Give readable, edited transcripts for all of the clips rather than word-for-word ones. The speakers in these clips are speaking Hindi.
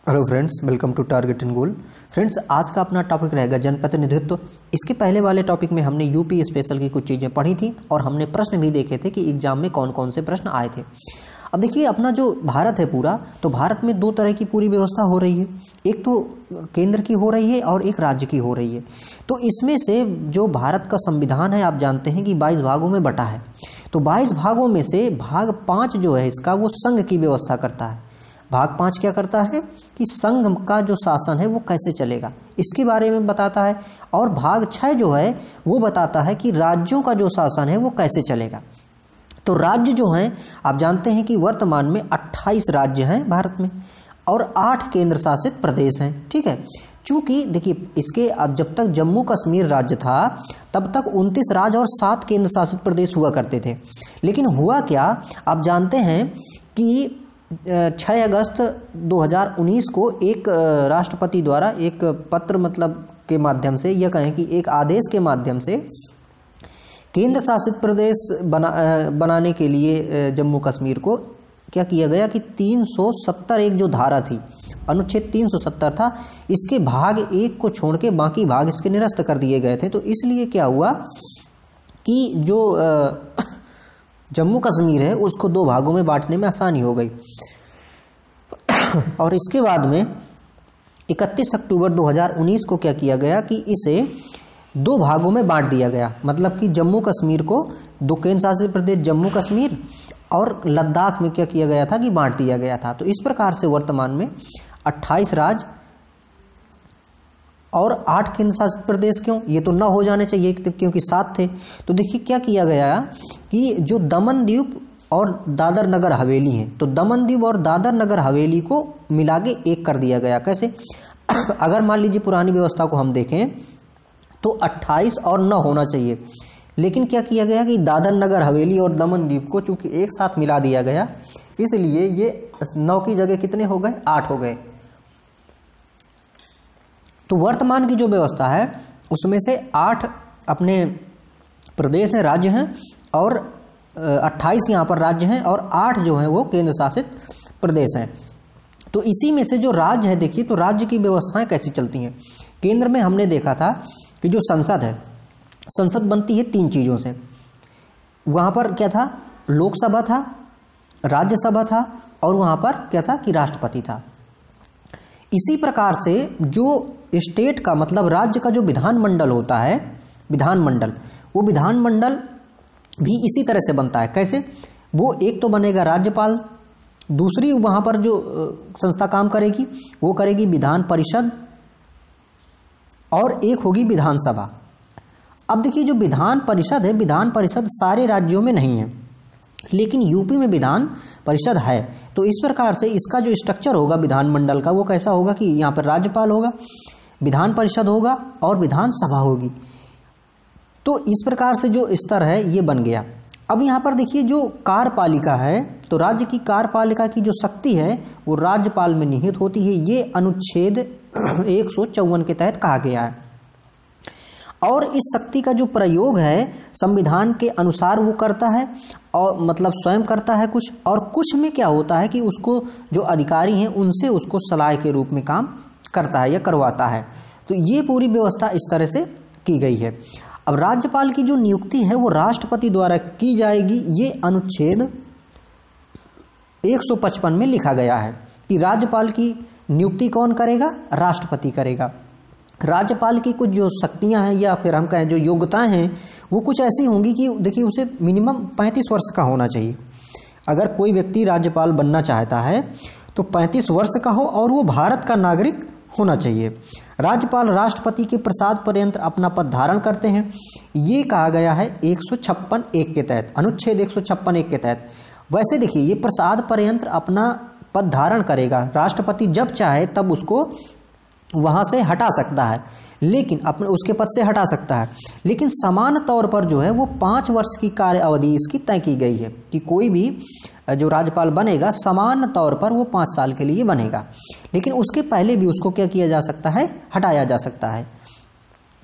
Hello friends, welcome to target and goal. Friends, आज का अपना टॉपिक रहेगा जनप्रतिनिधित्व। इसके पहले वाले टॉपिक में हमने यूपी स्पेशल की कुछ चीज़ें पढ़ी थी और हमने प्रश्न भी देखे थे कि एग्जाम में कौन कौन से प्रश्न आए थे। अब देखिए, अपना जो भारत है पूरा, तो भारत में दो तरह की पूरी व्यवस्था हो रही है। एक तो केंद्र की हो रही है और एक राज्य की हो रही है। तो इसमें से जो भारत का संविधान है, आप जानते हैं कि 22 भागों में बटा है। तो 22 भागों में से भाग 5 जो है इसका, वो संघ की व्यवस्था करता है। भाग 5 क्या करता है कि संघ का जो शासन है वो कैसे चलेगा, इसके बारे में बताता है। और भाग 6 जो है वो बताता है कि राज्यों का जो शासन है वो कैसे चलेगा। तो राज्य जो हैं, आप जानते हैं कि वर्तमान में 28 राज्य हैं भारत में और 8 केंद्र शासित प्रदेश हैं। ठीक है, चूंकि देखिए, इसके अब जब तक जम्मू कश्मीर राज्य था तब तक 29 राज्य और 7 केंद्र शासित प्रदेश हुआ करते थे। लेकिन हुआ क्या, आप जानते हैं कि 6 अगस्त 2019 को एक राष्ट्रपति द्वारा एक पत्र के माध्यम से, यह कहें कि एक आदेश के माध्यम से केंद्र शासित प्रदेश बनाने के लिए जम्मू कश्मीर को क्या किया गया कि 370 एक जो धारा थी, अनुच्छेद 370 था, इसके भाग 1 को छोड़ के बाकी भाग इसके निरस्त कर दिए गए थे। तो इसलिए क्या हुआ कि जो जम्मू कश्मीर है उसको 2 भागों में बांटने में आसानी हो गई। और इसके बाद में 31 अक्टूबर 2019 को क्या किया गया कि इसे 2 भागों में बांट दिया गया। मतलब कि जम्मू कश्मीर को 2 केंद्र शासित प्रदेश जम्मू कश्मीर और लद्दाख में क्या किया गया था कि बांट दिया गया था। तो इस प्रकार से वर्तमान में 28 राज्य और 8 केंद्र शासित प्रदेश। क्यों, ये तो न हो जाने चाहिए क्योंकि 7 थे। तो देखिए क्या किया गया कि जो दमन द्वीप और दादर नगर हवेली है, तो दमन द्वीप और दादर नगर हवेली को मिला के एक कर दिया गया। कैसे, अगर मान लीजिए पुरानी व्यवस्था को हम देखें तो 28 और 9 होना चाहिए, लेकिन क्या किया गया कि दादर नगर हवेली और दमन द्वीप को चूंकि एक साथ मिला दिया गया, इसलिए ये 9 की जगह कितने हो गए, 8 हो गए। तो वर्तमान की जो व्यवस्था है उसमें से 8 अपने प्रदेश हैं, राज्य हैं, और 28 यहाँ पर राज्य हैं और 8 जो हैं वो केंद्र शासित प्रदेश हैं। तो इसी में से जो राज्य है, देखिए तो राज्य की व्यवस्थाएं कैसी चलती हैं। केंद्र में हमने देखा था कि जो संसद है, संसद बनती है 3 चीज़ों से। वहाँ पर क्या था, लोकसभा था, राज्यसभा था और वहाँ पर क्या था कि राष्ट्रपति था। इसी प्रकार से जो स्टेट का मतलब राज्य का जो विधानमंडल होता है, विधानमंडल, वो विधानमंडल भी इसी तरह से बनता है। कैसे, वो एक तो बनेगा राज्यपाल, दूसरी वहाँ पर जो संस्था काम करेगी वो करेगी विधान परिषद, और एक होगी विधानसभा। अब देखिए, जो विधान परिषद है, विधान परिषद सारे राज्यों में नहीं है, लेकिन यूपी में विधान परिषद है। तो इस प्रकार से इसका जो स्ट्रक्चर होगा विधानमंडल का, वो कैसा होगा कि यहाँ पर राज्यपाल होगा, विधान परिषद होगा और विधानसभा होगी। तो इस प्रकार से जो स्तर है ये बन गया। अब यहाँ पर देखिए, जो कार्यपालिका है, तो राज्य की कार्यपालिका की जो शक्ति है वो राज्यपाल में निहित होती है। ये अनुच्छेद 154 के तहत कहा गया है। और इस शक्ति का जो प्रयोग है संविधान के अनुसार वो करता है, और मतलब स्वयं करता है कुछ, और कुछ में क्या होता है कि उसको जो अधिकारी हैं उनसे उसको सलाह के रूप में काम करता है या करवाता है। तो ये पूरी व्यवस्था इस तरह से की गई है। अब राज्यपाल की जो नियुक्ति है वो राष्ट्रपति द्वारा की जाएगी। ये अनुच्छेद 155 में लिखा गया है कि राज्यपाल की नियुक्ति कौन करेगा, राष्ट्रपति करेगा। राज्यपाल की कुछ जो शक्तियां हैं या फिर हम कहें जो योग्यताएं हैं वो कुछ ऐसी होंगी कि देखिए, उसे मिनिमम 35 वर्ष का होना चाहिए। अगर कोई व्यक्ति राज्यपाल बनना चाहता है तो 35 वर्ष का हो और वो भारत का नागरिक होना चाहिए। राज्यपाल राष्ट्रपति के प्रसाद पर्यंत अपना पद धारण करते हैं। ये कहा गया है 156(1) के तहत, अनुच्छेद 156(1) के तहत। वैसे देखिए, ये प्रसाद पर्यंत अपना पद धारण करेगा, राष्ट्रपति जब चाहे तब उसको वहां से हटा सकता है, लेकिन अपने उसके पद से हटा सकता है। लेकिन समान तौर पर जो है वो 5 वर्ष की कार्य अवधि इसकी तय की गई है कि कोई भी जो राज्यपाल बनेगा समान तौर पर वो 5 साल के लिए बनेगा। लेकिन उसके पहले भी उसको क्या किया जा सकता है, हटाया जा सकता है।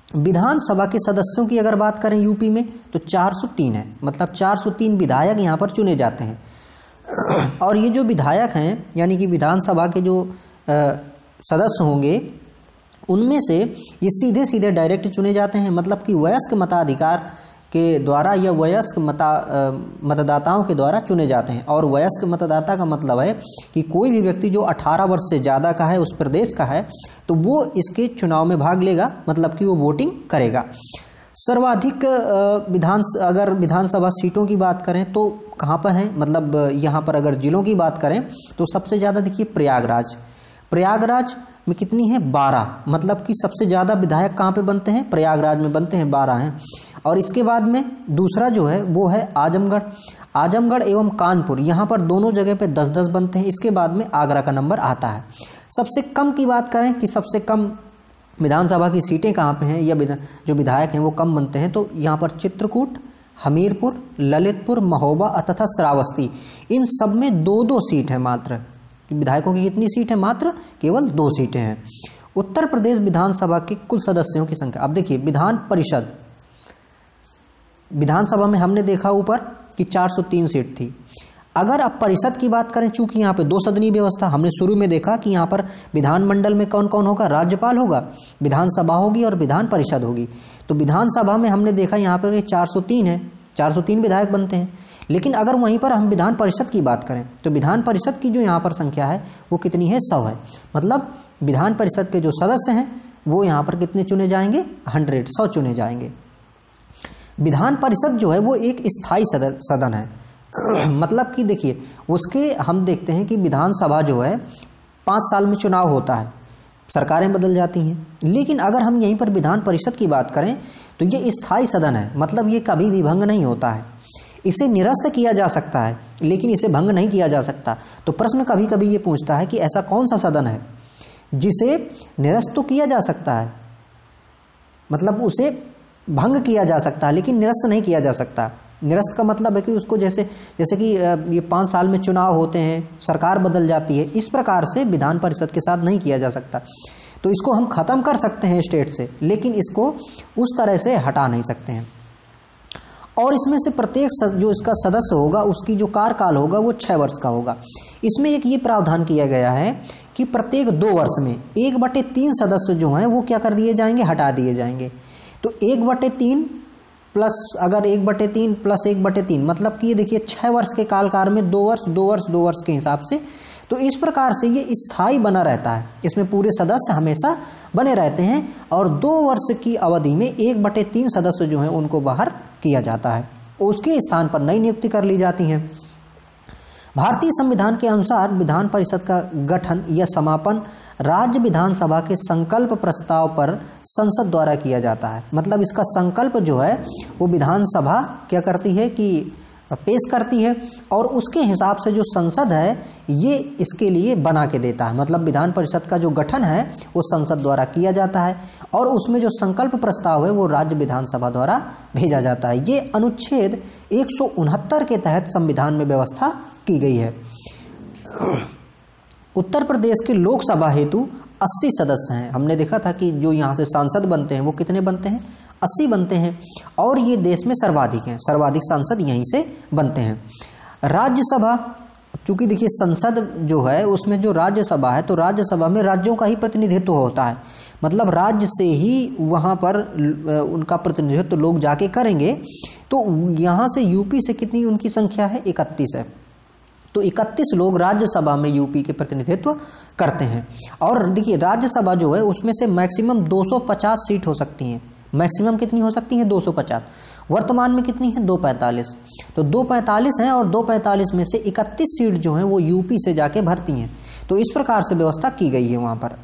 विधानसभा के सदस्यों की अगर बात करें यूपी में तो 403 है, मतलब 403 विधायक यहाँ पर चुने जाते हैं। और ये जो विधायक हैं यानी कि विधानसभा के जो सदस्य होंगे उनमें से ये सीधे सीधे डायरेक्ट चुने जाते हैं, मतलब कि वयस्क मताधिकार के द्वारा या वयस्क मतदाताओं के द्वारा चुने जाते हैं। और वयस्क मतदाता का मतलब है कि कोई भी व्यक्ति जो 18 वर्ष से ज़्यादा का है, उस प्रदेश का है, तो वो इसके चुनाव में भाग लेगा, मतलब कि वो वोटिंग करेगा। सर्वाधिक अगर विधानसभा सीटों की बात करें तो कहाँ पर है, मतलब यहाँ पर अगर जिलों की बात करें तो सबसे ज़्यादा देखिए प्रयागराज में कितनी है 12, मतलब कि सबसे ज़्यादा विधायक कहाँ पे बनते हैं, प्रयागराज में बनते हैं, 12 हैं। और इसके बाद में दूसरा जो है वो है आजमगढ़ एवं कानपुर, यहाँ पर दोनों जगह पे 10-10 बनते हैं। इसके बाद में आगरा का नंबर आता है। सबसे कम की बात करें कि सबसे कम विधानसभा की सीटें कहाँ पे हैं या जो विधायक हैं वो कम बनते हैं, तो यहाँ पर चित्रकूट, हमीरपुर, ललितपुर, महोबा तथा श्रावस्ती, इन सब में 2-2 सीट है मात्र। विधायकों की कितनी सीट है, मात्र केवल 2 सीटें हैं। उत्तर प्रदेश विधानसभा के कुल सदस्यों की संख्या, अब देखिए विधानसभा में हमने देखा ऊपर कि 403 सीट थी। अगर अब परिषद की बात करें, चूंकि यहाँ पे 2 सदनीय व्यवस्था, हमने शुरू में देखा कि यहाँ पर विधानमंडल में कौन कौन होगा, राज्यपाल होगा, विधानसभा होगी और विधान परिषद होगी। तो विधानसभा में हमने देखा यहाँ पर 403 है, 403 विधायक बनते हैं। लेकिन अगर वहीं पर हम विधान परिषद की बात करें तो विधान परिषद की जो यहाँ पर संख्या है वो कितनी है, 100 है। मतलब विधान परिषद के जो सदस्य हैं वो यहाँ पर कितने चुने जाएंगे, 100 चुने जाएंगे। विधान परिषद जो है वो एक स्थायी सदन है। मतलब कि देखिए उसके हम देखते हैं कि विधानसभा जो है 5 साल में चुनाव होता है, सरकारें बदल जाती हैं। लेकिन अगर हम यहीं पर विधान परिषद की बात करें तो ये स्थायी सदन है, मतलब ये कभी भी भंग नहीं होता है। इसे निरस्त किया जा सकता है लेकिन इसे भंग नहीं किया जा सकता। तो प्रश्न कभी कभी ये पूछता है कि ऐसा कौन सा सदन है जिसे निरस्त तो किया जा सकता है, मतलब उसे भंग किया जा सकता है लेकिन निरस्त नहीं किया जा सकता। निरस्त का मतलब है कि उसको जैसे कि ये 5 साल में चुनाव होते हैं, सरकार बदल जाती है, इस प्रकार से विधान परिषद के साथ नहीं किया जा सकता। तो इसको हम खत्म कर सकते हैं स्टेट से, लेकिन इसको उस तरह से हटा नहीं सकते हैं। और इसमें से प्रत्येक जो इसका सदस्य होगा उसकी जो कार्यकाल होगा वो 6 वर्ष का होगा। इसमें एक ये प्रावधान किया गया है कि प्रत्येक 2 वर्ष में 1/3 सदस्य जो हैं वो क्या कर दिए जाएंगे, हटा दिए जाएंगे। तो 1/3 प्लस अगर 1/3 प्लस 1/3 मतलब कि ये देखिए 6 वर्ष के कालकाल में 2 वर्ष के हिसाब से। तो इस प्रकार से ये स्थायी बना रहता है, इसमें पूरे सदस्य हमेशा बने रहते हैं और 2 वर्ष की अवधि में 1/3 सदस्य जो हैं उनको बाहर किया जाता है, उसके स्थान पर नई नियुक्ति कर ली जाती है। भारतीय संविधान के अनुसार विधान परिषद का गठन या समापन राज्य विधानसभा के संकल्प प्रस्ताव पर संसद द्वारा किया जाता है। मतलब इसका संकल्प जो है वो विधानसभा क्या करती है कि पेश करती है और उसके हिसाब से जो संसद है ये इसके लिए बना के देता है। मतलब विधान परिषद का जो गठन है वो संसद द्वारा किया जाता है और उसमें जो संकल्प प्रस्ताव है वो राज्य विधानसभा द्वारा भेजा जाता है। ये अनुच्छेद 169 के तहत संविधान में व्यवस्था की गई है। उत्तर प्रदेश के लोकसभा हेतु 80 सदस्य हैं। हमने देखा था कि जो यहाँ से सांसद बनते हैं वो कितने बनते हैं, 80 बनते हैं और ये देश में सर्वाधिक हैं, सर्वाधिक सांसद यहीं से बनते हैं। राज्यसभा, चूंकि देखिए संसद जो है उसमें जो राज्यसभा है तो राज्यसभा में राज्यों का ही प्रतिनिधित्व होता है। मतलब राज्य से ही वहाँ पर उनका प्रतिनिधित्व लोग जाके करेंगे। तो यहाँ से यूपी से कितनी उनकी संख्या है, 31 है। तो 31 लोग राज्यसभा में यूपी के प्रतिनिधित्व करते हैं। और देखिए राज्यसभा जो है उसमें से मैक्सिमम 250 सीट हो सकती हैं। मैक्सिमम कितनी हो सकती है, 250। वर्तमान में कितनी है, 245। तो 245 हैं और 245 में से 31 सीट जो हैं वो यूपी से जाके भरती हैं। तो इस प्रकार से व्यवस्था की गई है वहां पर।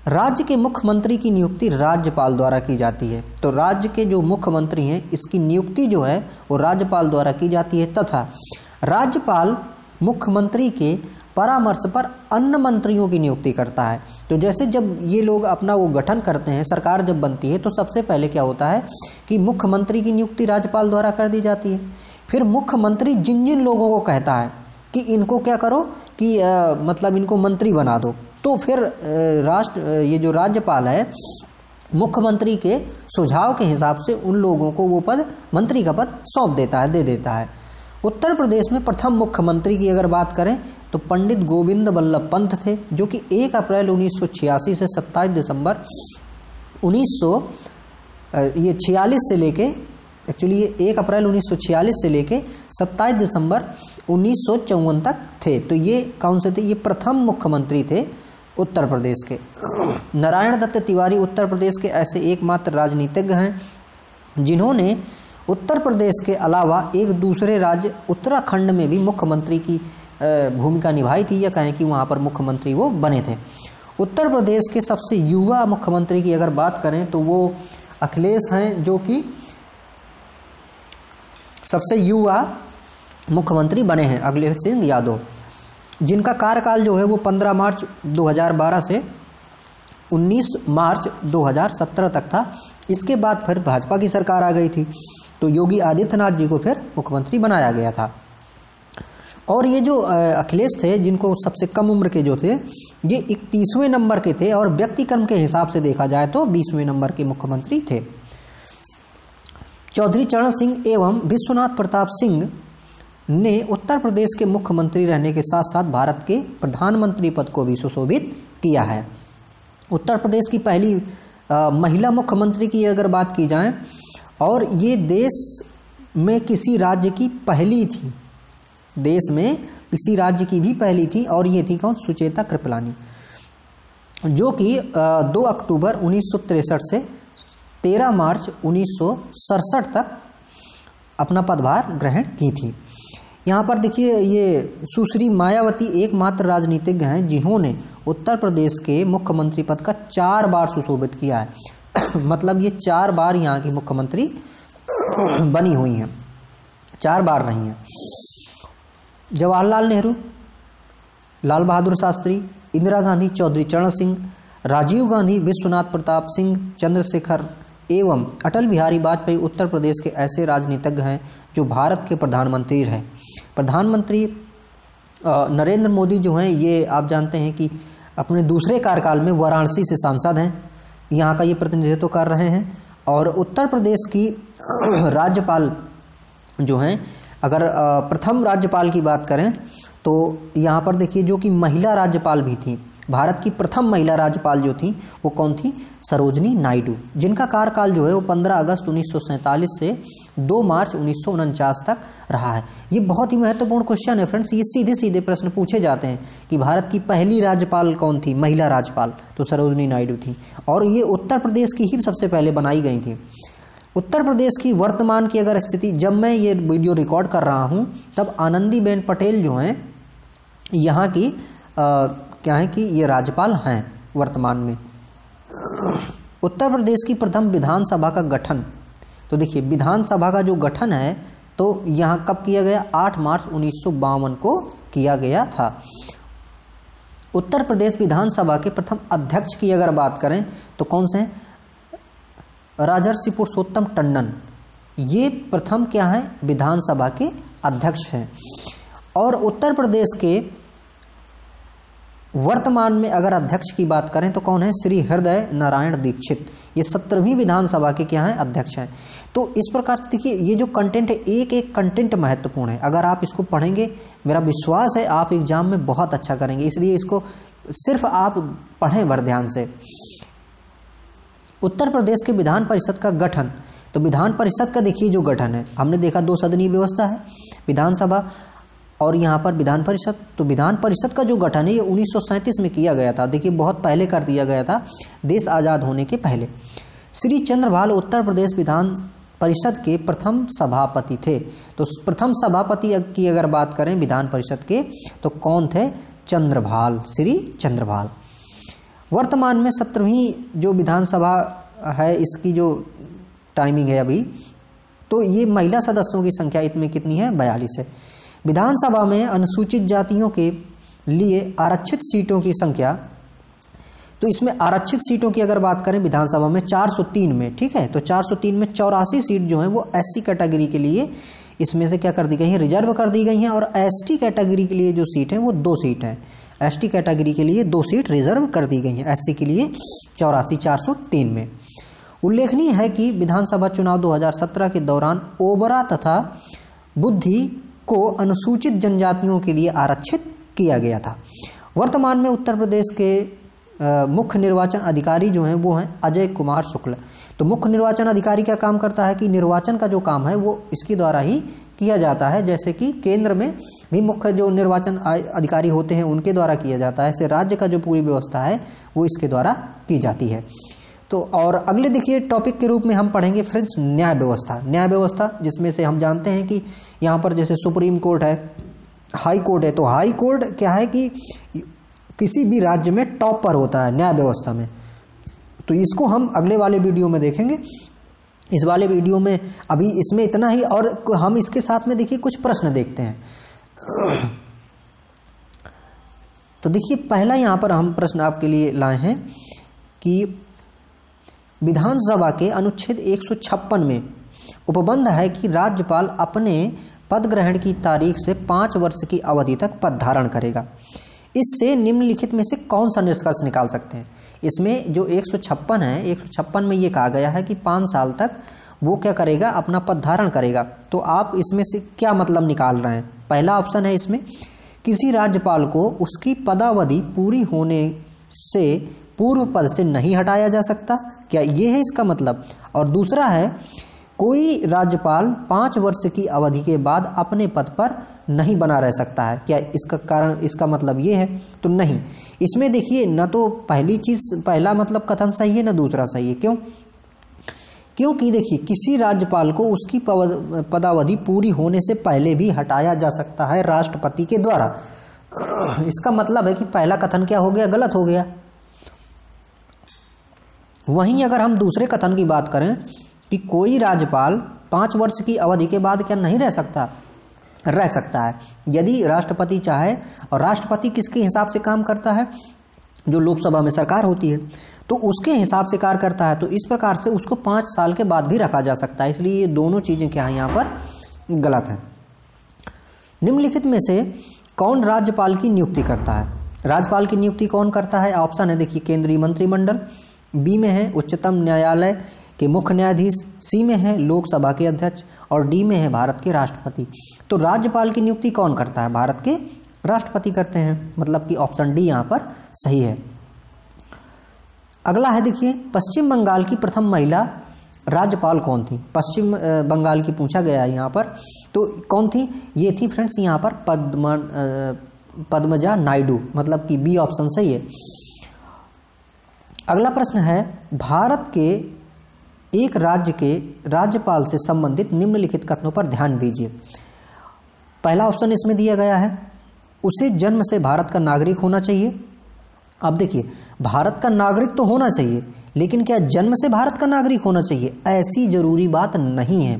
राज्य के मुख्यमंत्री की नियुक्ति राज्यपाल द्वारा की जाती है। तो राज्य के जो मुख्यमंत्री हैं इसकी नियुक्ति जो है वो राज्यपाल द्वारा की जाती है तथा राज्यपाल मुख्यमंत्री के परामर्श पर अन्य मंत्रियों की नियुक्ति करता है। तो जैसे जब ये लोग अपना वो गठन करते हैं, सरकार जब बनती है तो सबसे पहले क्या होता है कि मुख्यमंत्री की नियुक्ति राज्यपाल द्वारा कर दी जाती है। फिर मुख्यमंत्री जिन जिन लोगों को कहता है कि इनको क्या करो कि मतलब इनको मंत्री बना दो, तो फिर ये जो राज्यपाल है मुख्यमंत्री के सुझाव के हिसाब से उन लोगों को वो पद, मंत्री का पद सौंप देता है, दे देता है। उत्तर प्रदेश में प्रथम मुख्यमंत्री की अगर बात करें तो पंडित गोविंद बल्लभ पंत थे, जो कि 1 अप्रैल 1986 से 27 दिसंबर 1946 से लेके, एक्चुअली ये 1 अप्रैल 1946 से लेके 27 दिसंबर 1954 तक थे। तो ये कौन से थे? ये प्रथम मुख्यमंत्री थे उत्तर प्रदेश के। नारायण दत्त तिवारी उत्तर प्रदेश के ऐसे एकमात्र राजनीतिज्ञ हैं जिन्होंने उत्तर प्रदेश के अलावा एक दूसरे राज्य उत्तराखंड में भी मुख्यमंत्री की भूमिका निभाई थी, या कहें कि वहाँ पर मुख्यमंत्री वो बने थे। उत्तर प्रदेश के सबसे युवा मुख्यमंत्री की अगर बात करें तो वो अखिलेश हैं, जो कि सबसे युवा मुख्यमंत्री बने हैं, अखिलेश सिंह यादव, जिनका कार्यकाल जो है वो 15 मार्च 2012 से 19 मार्च 2017 तक था। इसके बाद फिर भाजपा की सरकार आ गई थी, तो योगी आदित्यनाथ जी को फिर मुख्यमंत्री बनाया गया था। और ये जो अखिलेश थे, जिनको सबसे कम उम्र के जो थे, ये 31वें नंबर के थे, और व्यक्तिक्रम के हिसाब से देखा जाए तो 20वें नंबर के मुख्यमंत्री थे। चौधरी चरण सिंह एवं विश्वनाथ प्रताप सिंह ने उत्तर प्रदेश के मुख्यमंत्री रहने के साथ साथ भारत के प्रधानमंत्री पद को भी सुशोभित किया है। उत्तर प्रदेश की पहली महिला मुख्यमंत्री की अगर बात की जाए, और ये देश में किसी राज्य की पहली थी, देश में किसी राज्य की भी पहली थी, और ये थी कौन? सुचेता कृपलानी, जो कि 2 अक्टूबर 1963 से 13 मार्च 1967 तक अपना पदभार ग्रहण की थी। यहाँ पर देखिए, ये सुश्री मायावती एकमात्र राजनीतिज्ञ हैं जिन्होंने उत्तर प्रदेश के मुख्यमंत्री पद का 4 बार सुशोभित किया है। मतलब ये 4 बार यहाँ की मुख्यमंत्री बनी हुई हैं, 4 बार रही हैं। जवाहरलाल नेहरू, लाल बहादुर शास्त्री, इंदिरा गांधी, चौधरी चरण सिंह, राजीव गांधी, विश्वनाथ प्रताप सिंह, चंद्रशेखर एवं अटल बिहारी वाजपेयी उत्तर प्रदेश के ऐसे राजनीतिज्ञ हैं जो भारत के प्रधानमंत्री रहे। प्रधानमंत्री नरेंद्र मोदी जो हैं, ये आप जानते हैं कि अपने दूसरे कार्यकाल में वाराणसी से सांसद हैं, यहाँ का ये प्रतिनिधित्व कर रहे हैं। और उत्तर प्रदेश की राज्यपाल जो हैं, अगर प्रथम राज्यपाल की बात करें तो यहाँ पर देखिए, जो कि महिला राज्यपाल भी थी, भारत की प्रथम महिला राज्यपाल जो थी वो कौन थी? सरोजनी नायडू, जिनका कार्यकाल जो है वो 15 अगस्त 1947 से 2 मार्च 1949 तक रहा है। ये बहुत ही महत्वपूर्ण क्वेश्चन है फ्रेंड्स, ये सीधे सीधे प्रश्न पूछे जाते हैं कि भारत की पहली राज्यपाल कौन थी, महिला राज्यपाल? तो सरोजनी नायडू थी, और ये उत्तर प्रदेश की ही सबसे पहले बनाई गई थी। उत्तर प्रदेश की वर्तमान की अगर स्थिति, जब मैं ये वीडियो रिकॉर्ड कर रहा हूँ तब आनंदीबेन पटेल जो हैं यहाँ की क्या है कि ये राज्यपाल हैं वर्तमान में। उत्तर प्रदेश की प्रथम विधानसभा का गठन, तो देखिए विधानसभा का जो गठन है तो यहाँ कब किया गया? 8 मार्च 1952 को किया गया था। उत्तर प्रदेश विधानसभा के प्रथम अध्यक्ष की अगर बात करें तो कौन से हैं? राजर्षि पुरुषोत्तम टंडन, ये प्रथम क्या है? विधानसभा के अध्यक्ष हैं। और उत्तर प्रदेश के वर्तमान में अगर अध्यक्ष की बात करें तो कौन है? श्री हृदय नारायण दीक्षित, ये 17वीं विधानसभा के क्या हैं? अध्यक्ष हैं। तो इस प्रकार से देखिए, ये जो कंटेंट है, एक एक कंटेंट महत्वपूर्ण है। अगर आप इसको पढ़ेंगे, मेरा विश्वास है आप एग्जाम में बहुत अच्छा करेंगे, इसलिए इसको सिर्फ आप पढ़ें भर ध्यान से। उत्तर प्रदेश के विधान परिषद का गठन, तो विधान परिषद का देखिए जो गठन है, हमने देखा 2 सदनीय व्यवस्था है, विधानसभा और यहाँ पर विधान परिषद। तो विधान परिषद का जो गठन है ये 1937 में किया गया था। देखिए बहुत पहले कर दिया गया था, देश आज़ाद होने के पहले। श्री चंद्रभाल उत्तर प्रदेश विधान परिषद के प्रथम सभापति थे। तो प्रथम सभापति की अगर बात करें विधान परिषद के तो कौन थे? चंद्रभाल, श्री चंद्रभाल। वर्तमान में 17वीं जो विधानसभा है, इसकी जो टाइमिंग है अभी, तो ये महिला सदस्यों की संख्या इसमें कितनी है? 42 है। विधानसभा में अनुसूचित जातियों के लिए आरक्षित सीटों की संख्या, तो इसमें आरक्षित सीटों की अगर बात करें विधानसभा में 403 में, ठीक है, तो 403 में 84 सीट जो है वो एससी कैटेगरी के लिए इसमें से क्या कर दी गई है? रिजर्व कर दी गई हैं। और एसटी कैटेगरी के लिए जो सीट है वो 2 सीट हैं। एसटी कैटेगरी के लिए 2 सीट रिजर्व कर दी गई हैं, एससी के लिए 84, 403 में। उल्लेखनीय है कि विधानसभा चुनाव 2017 के दौरान ओबरा तथा बुद्धि को अनुसूचित जनजातियों के लिए आरक्षित किया गया था। वर्तमान में उत्तर प्रदेश के मुख्य निर्वाचन अधिकारी जो हैं वो हैं अजय कुमार शुक्ल। तो मुख्य निर्वाचन अधिकारी क्या काम करता है कि निर्वाचन का जो काम है वो इसके द्वारा ही किया जाता है। जैसे कि केंद्र में भी मुख्य जो निर्वाचन अधिकारी होते हैं उनके द्वारा किया जाता है, ऐसे राज्य का जो पूरी व्यवस्था है वो इसके द्वारा की जाती है। तो और अगले देखिए टॉपिक के रूप में हम पढ़ेंगे फ्रेंड्स न्याय व्यवस्था। न्याय व्यवस्था जिसमें से हम जानते हैं कि यहाँ पर जैसे सुप्रीम कोर्ट है, हाई कोर्ट है। तो हाई कोर्ट क्या है कि किसी भी राज्य में टॉप पर होता है न्याय व्यवस्था में। तो इसको हम अगले वाले वीडियो में देखेंगे। इस वाले वीडियो में अभी इसमें इतना ही, और हम इसके साथ में देखिए कुछ प्रश्न देखते हैं। तो देखिए पहला यहाँ पर हम प्रश्न आपके लिए लाए हैं कि विधानसभा के अनुच्छेद 156 में उपबंध है कि राज्यपाल अपने पद ग्रहण की तारीख से 5 वर्ष की अवधि तक पद धारण करेगा। इससे निम्नलिखित में से कौन सा निष्कर्ष निकाल सकते हैं? इसमें जो 156 है, 156 में ये कहा गया है कि 5 साल तक वो क्या करेगा, अपना पद धारण करेगा। तो आप इसमें से क्या मतलब निकाल रहे हैं? पहला ऑप्शन है इसमें किसी राज्यपाल को उसकी पदावधि पूरी होने से पूर्व पद से नहीं हटाया जा सकता, क्या ये है इसका मतलब? और दूसरा है कोई राज्यपाल 5 वर्ष की अवधि के बाद अपने पद पर नहीं बना रह सकता है, क्या इसका कारण, इसका मतलब ये है? तो नहीं। इसमें देखिए न तो पहला मतलब कथन सही है, न दूसरा सही है। क्यों? क्योंकि देखिए किसी राज्यपाल को उसकी पदावधि पूरी होने से पहले भी हटाया जा सकता है राष्ट्रपति के द्वारा। इसका मतलब है कि पहला कथन क्या हो गया, गलत हो गया। वहीं अगर हम दूसरे कथन की बात करें कि कोई राज्यपाल 5 वर्ष की अवधि के बाद क्या नहीं रह सकता, रह सकता है यदि राष्ट्रपति चाहे। और राष्ट्रपति किसके हिसाब से काम करता है? जो लोकसभा में सरकार होती है तो उसके हिसाब से कार्य करता है। तो इस प्रकार से उसको 5 साल के बाद भी रखा जा सकता है। इसलिए ये दोनों चीजें क्या है यहाँ पर गलत है। निम्नलिखित में से कौन राज्यपाल की नियुक्ति करता है? राज्यपाल की नियुक्ति कौन करता है? ऑप्शन है देखिए केंद्रीय मंत्रिमंडल, बी में है उच्चतम न्यायालय के मुख्य न्यायाधीश, सी में है लोकसभा के अध्यक्ष और डी में है भारत के राष्ट्रपति। तो राज्यपाल की नियुक्ति कौन करता है? भारत के राष्ट्रपति करते हैं, मतलब कि ऑप्शन डी यहाँ पर सही है। अगला है देखिए पश्चिम बंगाल की प्रथम महिला राज्यपाल कौन थी? पश्चिम बंगाल की पूछा गया है यहाँ पर। तो कौन थी? ये थी फ्रेंड्स यहाँ पर पद्मजा नायडू, मतलब कि बी ऑप्शन सही है। अगला प्रश्न है भारत के एक राज्य के राज्यपाल से संबंधित निम्नलिखित कथनों पर ध्यान दीजिए। पहला ऑप्शन इसमें दिया गया है उसे जन्म से भारत का नागरिक होना चाहिए। अब देखिए भारत का नागरिक तो होना चाहिए, लेकिन क्या जन्म से भारत का नागरिक होना चाहिए? ऐसी जरूरी बात नहीं है।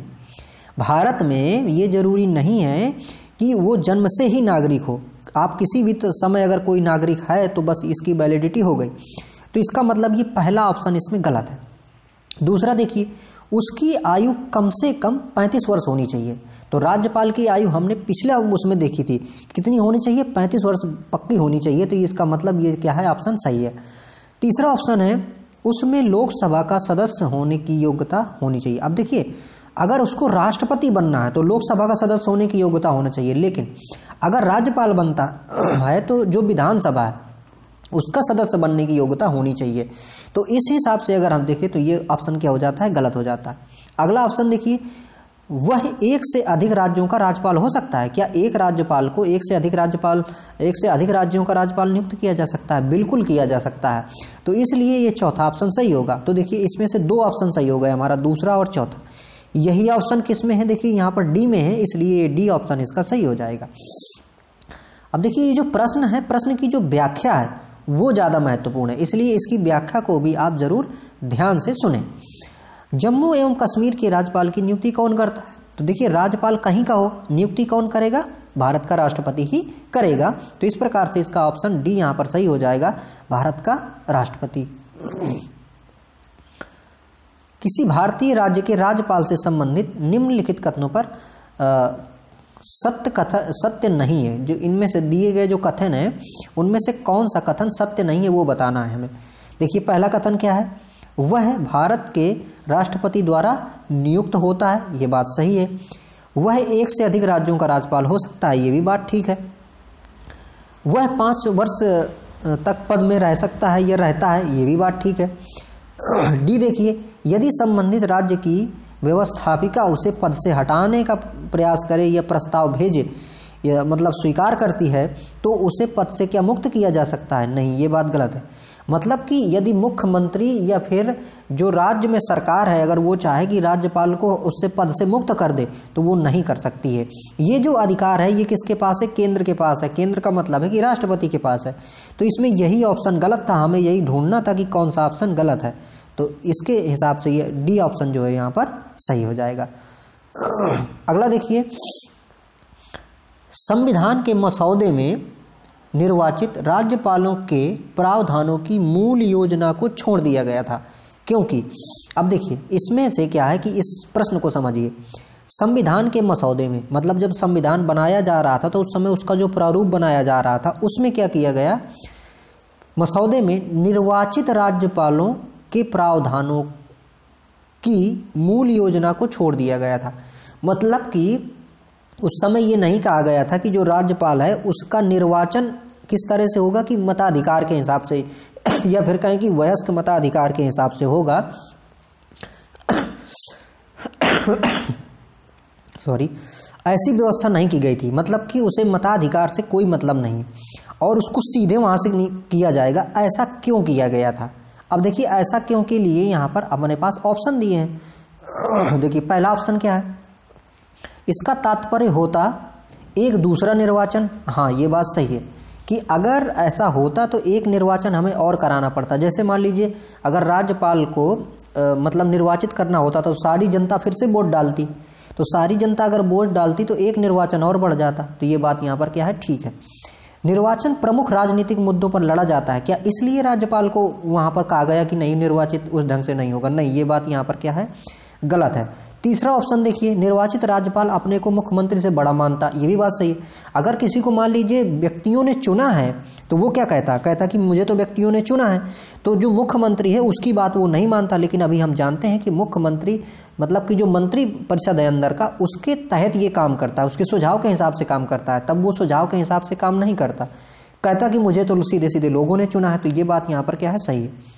भारत में ये जरूरी नहीं है कि वो जन्म से ही नागरिक हो। आप किसी भी समय अगर कोई नागरिक है तो बस इसकी वैलिडिटी हो गई। तो इसका मतलब ये पहला ऑप्शन इसमें गलत है। दूसरा देखिए उसकी आयु कम से कम 35 वर्ष होनी चाहिए। तो राज्यपाल की आयु हमने पिछला उसमें देखी थी कितनी होनी चाहिए, 35 वर्ष पक्की होनी चाहिए। तो इसका मतलब ये क्या है, ऑप्शन सही है। तीसरा ऑप्शन है उसमें लोकसभा का सदस्य होने की योग्यता होनी चाहिए। अब देखिए अगर उसको राष्ट्रपति बनना है तो लोकसभा का सदस्य होने की योग्यता होना चाहिए, लेकिन अगर राज्यपाल बनता है तो जो विधानसभा है उसका सदस्य बनने की योग्यता होनी चाहिए। तो इस हिसाब से अगर हम देखें तो ये ऑप्शन क्या हो जाता है, गलत हो जाता है। अगला ऑप्शन देखिए वह एक से अधिक राज्यों का राज्यपाल हो सकता है। क्या एक राज्यपाल को एक से अधिक राज्यों का राज्यपाल नियुक्त किया जा सकता है? बिल्कुल किया जा सकता है। तो इसलिए ये चौथा ऑप्शन सही होगा। तो देखिए इसमें से 2 ऑप्शन सही हो गए हमारा, दूसरा और चौथा। यही ऑप्शन किस में है? देखिए यहाँ पर डी में है, इसलिए डी ऑप्शन इसका सही हो जाएगा। अब देखिए ये जो प्रश्न है, प्रश्न की जो व्याख्या है वो ज्यादा महत्वपूर्ण है, इसलिए इसकी व्याख्या को भी आप जरूर ध्यान से सुने। जम्मू एवं कश्मीर के राज्यपाल की नियुक्ति कौन करता है? तो देखिए राज्यपाल कहीं का हो, नियुक्ति कौन करेगा? भारत का राष्ट्रपति ही करेगा। तो इस प्रकार से इसका ऑप्शन डी यहाँ पर सही हो जाएगा, भारत का राष्ट्रपति। किसी भारतीय राज्य के राज्यपाल से संबंधित निम्नलिखित कथनों पर सत्य नहीं है। जो इनमें से दिए गए जो कथन है उनमें से कौन सा कथन सत्य नहीं है वो बताना है हमें। देखिए पहला कथन क्या है, वह भारत के राष्ट्रपति द्वारा नियुक्त होता है, ये बात सही है। वह एक से अधिक राज्यों का राज्यपाल हो सकता है, ये भी बात ठीक है। वह 5 वर्ष तक पद में रह सकता है या रहता है, ये भी बात ठीक है। डी देखिए, यदि संबंधित राज्य की व्यवस्थापिका उसे पद से हटाने का प्रयास करे या प्रस्ताव भेजे या मतलब स्वीकार करती है तो उसे पद से क्या मुक्त किया जा सकता है? नहीं, ये बात गलत है। मतलब कि यदि मुख्यमंत्री या फिर जो राज्य में सरकार है अगर वो चाहे कि राज्यपाल को उससे पद से मुक्त कर दे तो वो नहीं कर सकती है। ये जो अधिकार है ये किसके पास है? केंद्र के पास है। केंद्र का मतलब है कि राष्ट्रपति के पास है। तो इसमें यही ऑप्शन गलत था, हमें यही ढूंढना था कि कौन सा ऑप्शन गलत है। तो इसके हिसाब से ये डी ऑप्शन जो है यहाँ पर सही हो जाएगा। अगला देखिए, संविधान के मसौदे में निर्वाचित राज्यपालों के प्रावधानों की मूल योजना को छोड़ दिया गया था, क्योंकि अब देखिए इसमें से क्या है कि इस प्रश्न को समझिए। संविधान के मसौदे में मतलब जब संविधान बनाया जा रहा था तो उस समय उसका जो प्रारूप बनाया जा रहा था उसमें क्या किया गया, मसौदे में निर्वाचित राज्यपालों के प्रावधानों की मूल योजना को छोड़ दिया गया था। मतलब कि उस समय ये नहीं कहा गया था कि जो राज्यपाल है उसका निर्वाचन किस तरह से होगा कि मताधिकार के हिसाब से या फिर कहें कि वयस्क मताधिकार के हिसाब से होगा। सॉरी, ऐसी व्यवस्था नहीं की गई थी। मतलब कि उसे मताधिकार से कोई मतलब नहीं और उसको सीधे वहां से नहीं किया जाएगा। ऐसा क्यों किया गया था? अब देखिए ऐसा क्यों के लिए यहाँ पर अपने पास ऑप्शन दिए हैं। देखिए पहला ऑप्शन क्या है, इसका तात्पर्य होता एक दूसरा निर्वाचन। हाँ, ये बात सही है कि अगर ऐसा होता तो एक निर्वाचन हमें और कराना पड़ता। जैसे मान लीजिए अगर राज्यपाल को मतलब निर्वाचित करना होता तो सारी जनता फिर से वोट डालती, तो सारी जनता अगर वोट डालती तो एक निर्वाचन और बढ़ जाता। तो ये बात यहाँ पर क्या है, ठीक है। निर्वाचन प्रमुख राजनीतिक मुद्दों पर लड़ा जाता है, क्या इसलिए राज्यपाल को वहां पर कहा गया कि नहीं निर्वाचित उस ढंग से नहीं होगा? नहीं, ये बात यहाँ पर क्या है, गलत है। तीसरा ऑप्शन देखिए, निर्वाचित राज्यपाल अपने को मुख्यमंत्री से बड़ा मानता, ये भी बात सही है। अगर किसी को मान लीजिए व्यक्तियों ने चुना है तो वो क्या कहता कि मुझे तो व्यक्तियों ने चुना है, तो जो मुख्यमंत्री है उसकी बात वो नहीं मानता। लेकिन अभी हम जानते हैं कि मुख्यमंत्री मतलब कि जो मंत्री परिषद है अंदर का, उसके तहत ये काम करता है, उसके सुझाव के हिसाब से काम करता है। तब वो सुझाव के हिसाब से काम नहीं करता, कहता कि मुझे तो सीधे सीधे लोगों ने चुना है। तो ये बात यहाँ पर क्या है, सही है।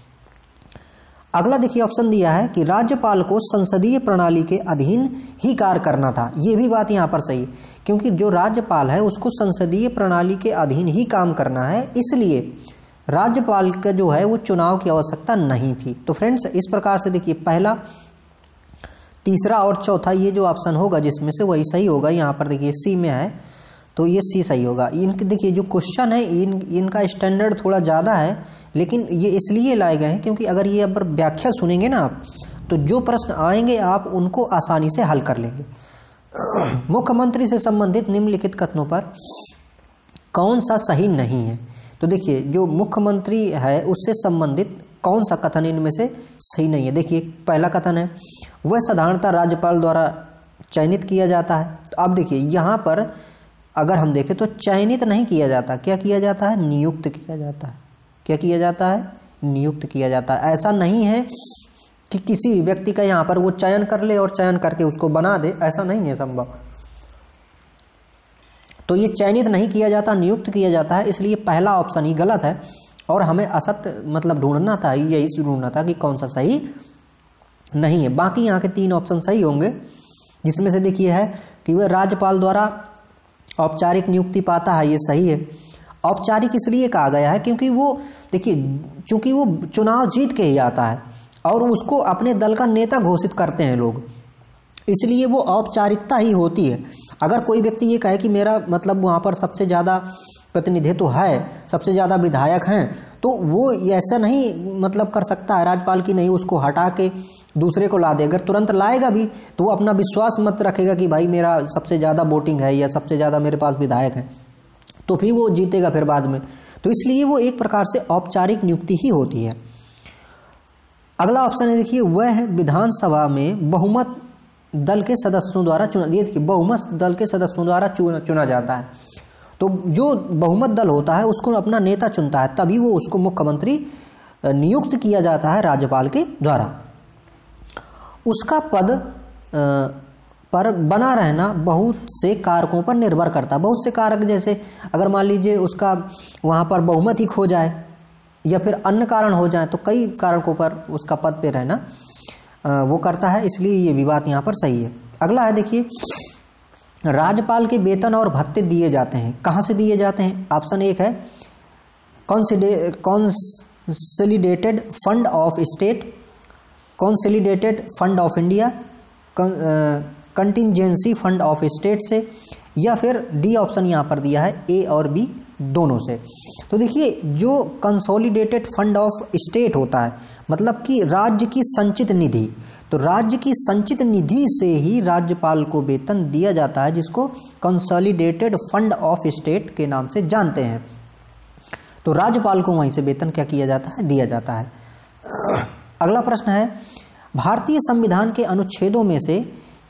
अगला देखिए ऑप्शन दिया है कि राज्यपाल को संसदीय प्रणाली के अधीन ही कार्य करना था। ये भी बात यहाँ पर सही है, क्योंकि जो राज्यपाल है उसको संसदीय प्रणाली के अधीन ही काम करना है, इसलिए राज्यपाल का जो है वो चुनाव की आवश्यकता नहीं थी। तो फ्रेंड्स इस प्रकार से देखिए पहला, तीसरा और चौथा ये जो ऑप्शन होगा जिसमें से वही सही होगा। यहाँ पर देखिए सी में है तो ये सी सही होगा। इनके देखिए जो क्वेश्चन है इनका स्टैंडर्ड थोड़ा ज़्यादा है, लेकिन ये इसलिए लाए गए हैं क्योंकि अगर ये अगर व्याख्या सुनेंगे ना आप तो जो प्रश्न आएंगे आप उनको आसानी से हल कर लेंगे। मुख्यमंत्री से संबंधित निम्नलिखित कथनों पर कौन सा सही नहीं है? तो देखिए जो मुख्यमंत्री है उससे संबंधित कौन सा कथन इनमें से सही नहीं है? देखिए पहला कथन है वह साधारणतः राज्यपाल द्वारा चयनित किया जाता है। तो अब देखिए यहाँ पर अगर हम देखें तो चयनित नहीं किया जाता, क्या किया जाता है, नियुक्त किया जाता है। क्या किया जाता है, नियुक्त किया जाता है। ऐसा नहीं है कि किसी व्यक्ति का यहाँ पर वो चयन कर ले और चयन करके उसको बना दे, ऐसा नहीं है संभव। तो ये चयनित नहीं किया जाता, नियुक्त किया जाता है, इसलिए पहला ऑप्शन ही गलत है और हमें असत्य मतलब ढूंढना था, यही ढूंढना था कि कौन सा सही नहीं है। बाकी यहाँ के 3 ऑप्शन सही होंगे, जिसमें से देखिए है कि वह राज्यपाल द्वारा औपचारिक नियुक्ति पाता है, ये सही है। औपचारिक इसलिए कहा गया है क्योंकि वो देखिए चूंकि वो चुनाव जीत के ही आता है और उसको अपने दल का नेता घोषित करते हैं लोग, इसलिए वो औपचारिकता ही होती है। अगर कोई व्यक्ति ये कहे कि मेरा मतलब वहाँ पर सबसे ज़्यादा प्रतिनिधित्व है, सबसे ज़्यादा विधायक हैं, तो वो ऐसा नहीं मतलब कर सकता है राज्यपाल की नहीं उसको हटा के दूसरे को ला दे। अगर तुरंत लाएगा भी तो वो अपना विश्वास मत रखेगा कि भाई मेरा सबसे ज़्यादा वोटिंग है या सबसे ज़्यादा मेरे पास विधायक है, तो फिर वो जीतेगा फिर बाद में। तो इसलिए वो एक प्रकार से औपचारिक नियुक्ति ही होती है। अगला ऑप्शन है देखिए वह विधानसभा में बहुमत दल के सदस्यों द्वारा चुना, ये देखिए बहुमत दल के सदस्यों द्वारा चुना जाता है। तो जो बहुमत दल होता है उसको अपना नेता चुनता है, तभी वो उसको मुख्यमंत्री नियुक्त किया जाता है राज्यपाल के द्वारा। उसका पद पर बना रहना बहुत से कारकों पर निर्भर करता है। बहुत से कारक, जैसे अगर मान लीजिए उसका वहाँ पर बहुमत ही खो जाए या फिर अन्य कारण हो जाए, तो कई कारकों पर उसका पद पे रहना वो करता है, इसलिए ये भी बात यहाँ पर सही है। अगला है देखिए, राज्यपाल के वेतन और भत्ते दिए जाते हैं, कहाँ से दिए जाते हैं? ऑप्शन एक है consolidated fund of state, consolidated fund of India, contingency fund of state से, या फिर डी ऑप्शन यहाँ पर दिया है ए और बी दोनों से। तो देखिए, जो कंसोलिडेटेड फंड ऑफ स्टेट होता है मतलब कि राज्य की संचित निधि, तो राज्य की संचित निधि से ही राज्यपाल को वेतन दिया जाता है, जिसको कंसोलिडेटेड फंड ऑफ स्टेट के नाम से जानते हैं। तो राज्यपाल को वहीं से वेतन क्या किया जाता है? दिया जाता है। अगला प्रश्न है, भारतीय संविधान के अनुच्छेदों में से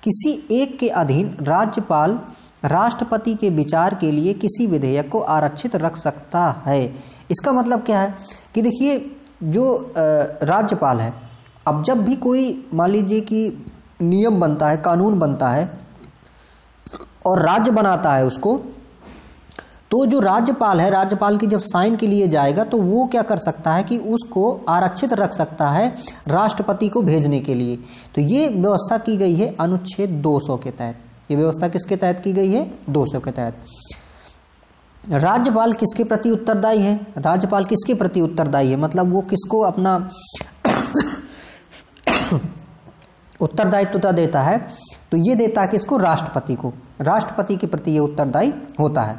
किसी एक के अधीन राज्यपाल राष्ट्रपति के विचार के लिए किसी विधेयक को आरक्षित रख सकता है। इसका मतलब क्या है कि देखिए, जो राज्यपाल है, अब जब भी कोई मान लीजिए कि नियम बनता है, कानून बनता है और राज्य बनाता है उसको, तो जो राज्यपाल है, राज्यपाल की जब साइन के लिए जाएगा तो वो क्या कर सकता है कि उसको आरक्षित रख सकता है राष्ट्रपति को भेजने के लिए। तो ये व्यवस्था की गई है अनुच्छेद 200 के तहत। ये व्यवस्था किसके तहत की गई है? 200 के तहत। राज्यपाल किसके प्रति उत्तरदायी है? राज्यपाल किसके प्रति उत्तरदायी है मतलब वो किसको अपना उत्तरदायित्व देता है? तो ये देता है किसको? राष्ट्रपति को। राष्ट्रपति के प्रति ये उत्तरदायी होता है।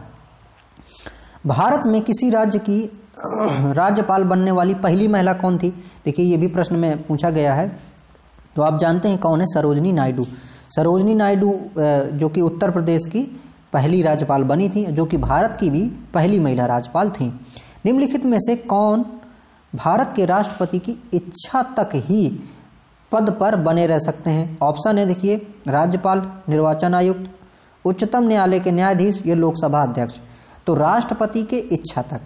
भारत में किसी राज्य की राज्यपाल बनने वाली पहली महिला कौन थी? देखिए, ये भी प्रश्न में पूछा गया है, तो आप जानते हैं कौन है? सरोजनी नायडू। सरोजनी नायडू जो कि उत्तर प्रदेश की पहली राज्यपाल बनी थी, जो कि भारत की भी पहली महिला राज्यपाल थी। निम्नलिखित में से कौन भारत के राष्ट्रपति की इच्छा तक ही पद पर बने रह सकते हैं? ऑप्शन है देखिए, राज्यपाल, निर्वाचन आयुक्त, उच्चतम न्यायालय के न्यायाधीश या लोकसभा अध्यक्ष। तो राष्ट्रपति के इच्छा तक,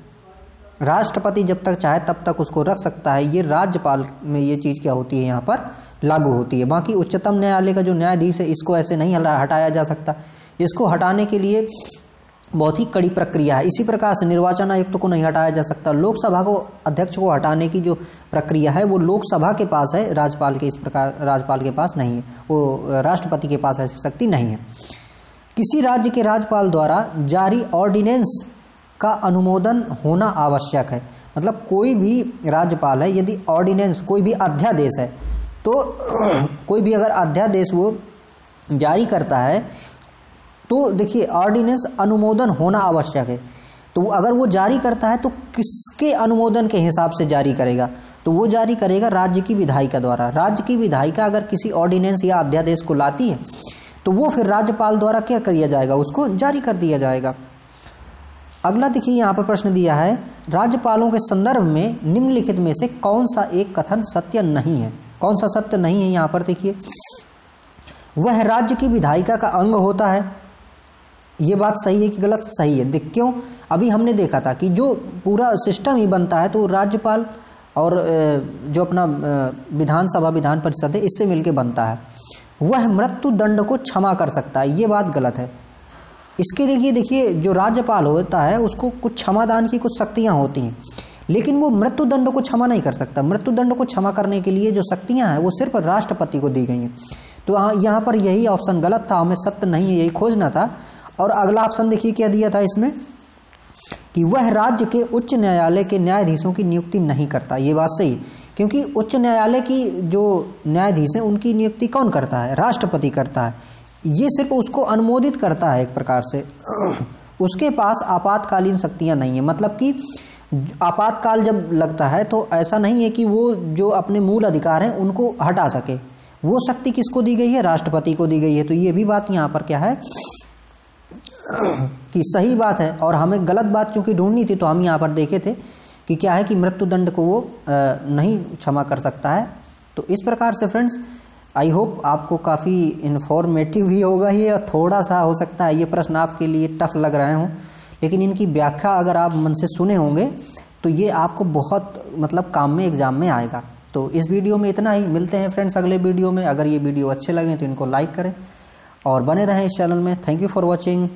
राष्ट्रपति जब तक चाहे तब तक उसको रख सकता है। ये राज्यपाल में ये चीज़ क्या होती है? यहाँ पर लागू होती है। बाकी उच्चतम न्यायालय का जो न्यायाधीश है, इसको ऐसे नहीं हटाया जा सकता। इसको हटाने के लिए बहुत ही कड़ी प्रक्रिया है। इसी प्रकार से निर्वाचन आयुक्त को नहीं हटाया जा सकता। लोकसभा को अध्यक्ष को हटाने की जो प्रक्रिया है वो लोकसभा के पास है, राज्यपाल के इस प्रकार राज्यपाल के पास नहीं है, वो राष्ट्रपति के पास ऐसी शक्ति नहीं है। किसी राज्य के राज्यपाल द्वारा जारी ऑर्डिनेंस का अनुमोदन होना आवश्यक है। मतलब कोई भी राज्यपाल है, यदि ऑर्डिनेंस, कोई भी अध्यादेश है, तो कोई भी अगर अध्यादेश वो जारी करता है तो देखिए ऑर्डिनेंस अनुमोदन होना आवश्यक है। तो अगर वो जारी करता है तो किसके अनुमोदन के हिसाब से जारी करेगा? तो वो जारी करेगा राज्य की विधायिका द्वारा। राज्य की विधायिका अगर किसी ऑर्डिनेंस या अध्यादेश को लाती है तो वो फिर राज्यपाल द्वारा क्या किया जाएगा? उसको जारी कर दिया जाएगा। अगला देखिए, यहाँ पर प्रश्न दिया है, राज्यपालों के संदर्भ में निम्नलिखित में से कौन सा एक कथन सत्य नहीं है? कौन सा सत्य नहीं है? यहाँ पर देखिए, वह राज्य की विधायिका का अंग होता है। ये बात सही है कि गलत? सही है। देख क्यों? अभी हमने देखा था कि जो पूरा सिस्टम ही बनता है तो राज्यपाल और जो अपना विधानसभा, विधान परिषद है, इससे मिलके बनता है। वह मृत्यु दंड को क्षमा कर सकता है, ये बात गलत है। इसके देखिए जो राज्यपाल होता है उसको कुछ क्षमादान की कुछ शक्तियां होती हैं, लेकिन वो मृत्यु दंड को क्षमा नहीं कर सकता। मृत्यु दंड को क्षमा करने के लिए जो शक्तियां हैं वो सिर्फ राष्ट्रपति को दी गई हैं। तो यहाँ पर यही ऑप्शन गलत था, हमें सत्य नहीं है यही खोजना था। और अगला ऑप्शन देखिए क्या दिया था इसमें, कि वह राज्य के उच्च न्यायालय के न्यायाधीशों की नियुक्ति नहीं करता। ये बात सही, क्योंकि उच्च न्यायालय की जो न्यायाधीश हैं उनकी नियुक्ति कौन करता है? राष्ट्रपति करता है। ये सिर्फ उसको अनुमोदित करता है एक प्रकार से। उसके पास आपातकालीन शक्तियां नहीं है। मतलब कि आपातकाल जब लगता है तो ऐसा नहीं है कि वो जो अपने मूल अधिकार हैं उनको हटा सके। वो शक्ति किसको दी गई है? राष्ट्रपति को दी गई है। तो ये भी बात यहाँ पर क्या है कि सही बात है। और हमें गलत बात चूंकि ढूंढनी थी तो हम यहाँ पर देखे थे कि क्या है कि मृत्युदंड को वो नहीं क्षमा कर सकता है। तो इस प्रकार से फ्रेंड्स, आई होप आपको काफ़ी इन्फॉर्मेटिव भी होगा ये, और थोड़ा सा हो सकता है ये प्रश्न आपके लिए टफ लग रहे हों, लेकिन इनकी व्याख्या अगर आप मन से सुने होंगे तो ये आपको बहुत मतलब काम में, एग्जाम में आएगा। तो इस वीडियो में इतना ही। मिलते हैं फ्रेंड्स अगले वीडियो में। अगर ये वीडियो अच्छे लगे तो इनको लाइक करें और बने रहें इस चैनल में। Thank you for watching.